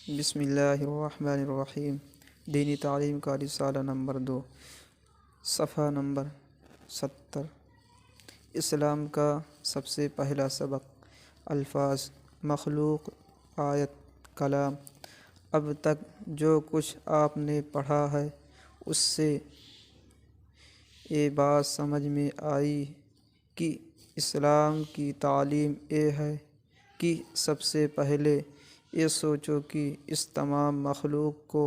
بسم اللہ الرحمن الرحیم۔ دینی تعلیم کا رسالہ نمبر 2، صفحہ نمبر 70۔ اسلام کا سب سے پہلا سبق: الفاظ، مخلوق، آیت، کلام۔ اب تک جو کچھ آپ نے پڑھا ہے اس سے یہ بات سمجھ میں آئی کہ اسلام کی تعلیم یہ ہے کہ سب سے پہلے یہ سوچو کہ اس تمام مخلوق کو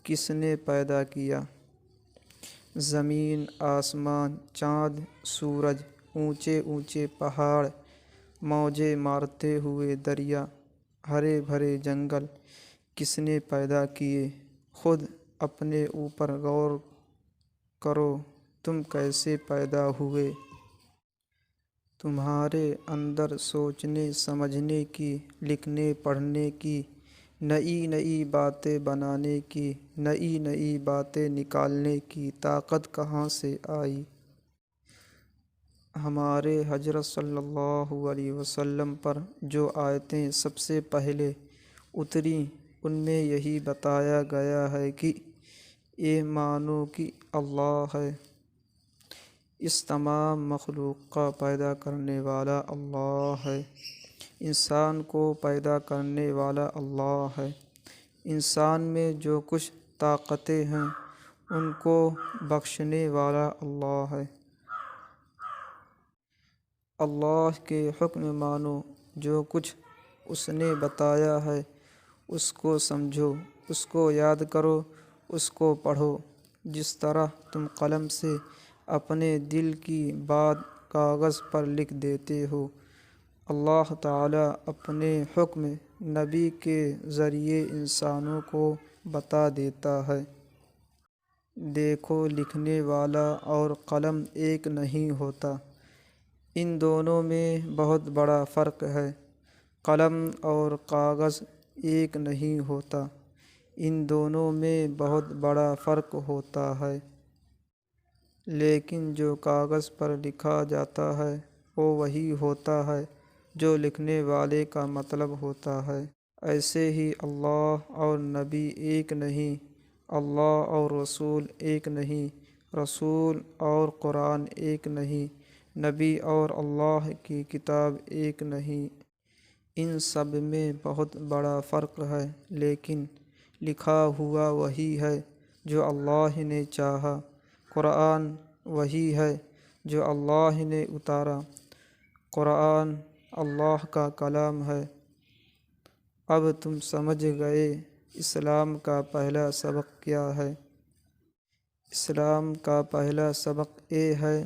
کس نے پیدا کیا۔ زمین، آسمان، چاند، سورج، اونچے اونچے پہاڑ، موجیں مارتے ہوئے دریا، ہرے بھرے جنگل کس نے پیدا کیے؟ خود اپنے اوپر غور کرو، تم کیسے پیدا ہوئے؟ تمہارے اندر سوچنے سمجھنے کی، لکھنے پڑھنے کی، نئی نئی باتیں بنانے کی، نئی نئی باتیں نکالنے کی طاقت کہاں سے آئی؟ ہمارے حضرت صلی اللہ علیہ وسلم پر جو آیتیں سب سے پہلے اتریں ان میں یہی بتایا گیا ہے کہ یہ مانو کہ اللہ ہے، اس تمام مخلوق کا پیدا کرنے والا اللہ ہے، انسان کو پیدا کرنے والا اللہ ہے، انسان میں جو کچھ طاقتیں ہیں ان کو بخشنے والا اللہ ہے۔ اللہ کے حکم مانو، جو کچھ اس نے بتایا ہے اس کو سمجھو، اس کو یاد کرو، اس کو پڑھو، جس طرح تم قلم سے اپنے دل کی بات کاغذ پر لکھ دیتے ہو۔ اللہ تعالیٰ اپنے حکم نبی کے ذریعے انسانوں کو بتا دیتا ہے۔ دیکھو، لکھنے والا اور قلم ایک نہیں ہوتا، ان دونوں میں بہت بڑا فرق ہے۔ قلم اور کاغذ ایک نہیں ہوتا، ان دونوں میں بہت بڑا فرق ہوتا ہے۔ لیکن جو کاغذ پر لکھا جاتا ہے وہ وہی ہوتا ہے جو لکھنے والے کا مطلب ہوتا ہے۔ ایسے ہی اللہ اور نبی ایک نہیں، اللہ اور رسول ایک نہیں، رسول اور قرآن ایک نہیں، نبی اور اللہ کی کتاب ایک نہیں۔ ان سب میں بہت بڑا فرق ہے، لیکن لکھا ہوا وہی ہے جو اللہ نے چاہا، قرآن وہی ہے جو اللہ نے اتارا، قرآن اللہ کا کلام ہے۔ اب تم سمجھ گئے اسلام کا پہلا سبق کیا ہے۔ اسلام کا پہلا سبق یہ ہے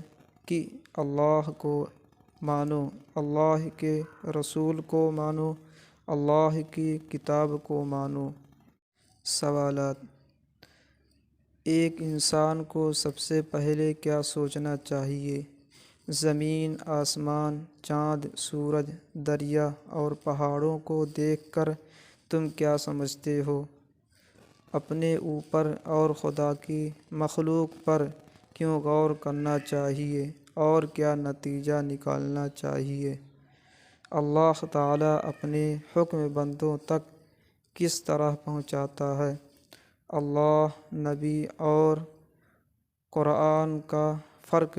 کہ اللہ کو مانو، اللہ کے رسول کو مانو، اللہ کی کتاب کو مانو۔ سوالات: ایک انسان کو سب سے پہلے کیا سوچنا چاہیے؟ زمین، آسمان، چاند، سورج، دریا اور پہاڑوں کو دیکھ کر تم کیا سمجھتے ہو؟ اپنے اوپر اور خدا کی مخلوق پر کیوں غور کرنا چاہیے اور کیا نتیجہ نکالنا چاہیے؟ اللہ تعالیٰ اپنے حکم بندوں تک کس طرح پہنچاتا ہے؟ اللہ، نبی اور قرآن کا فرق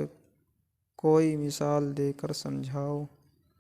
کوئی مثال دے کر سمجھاؤ۔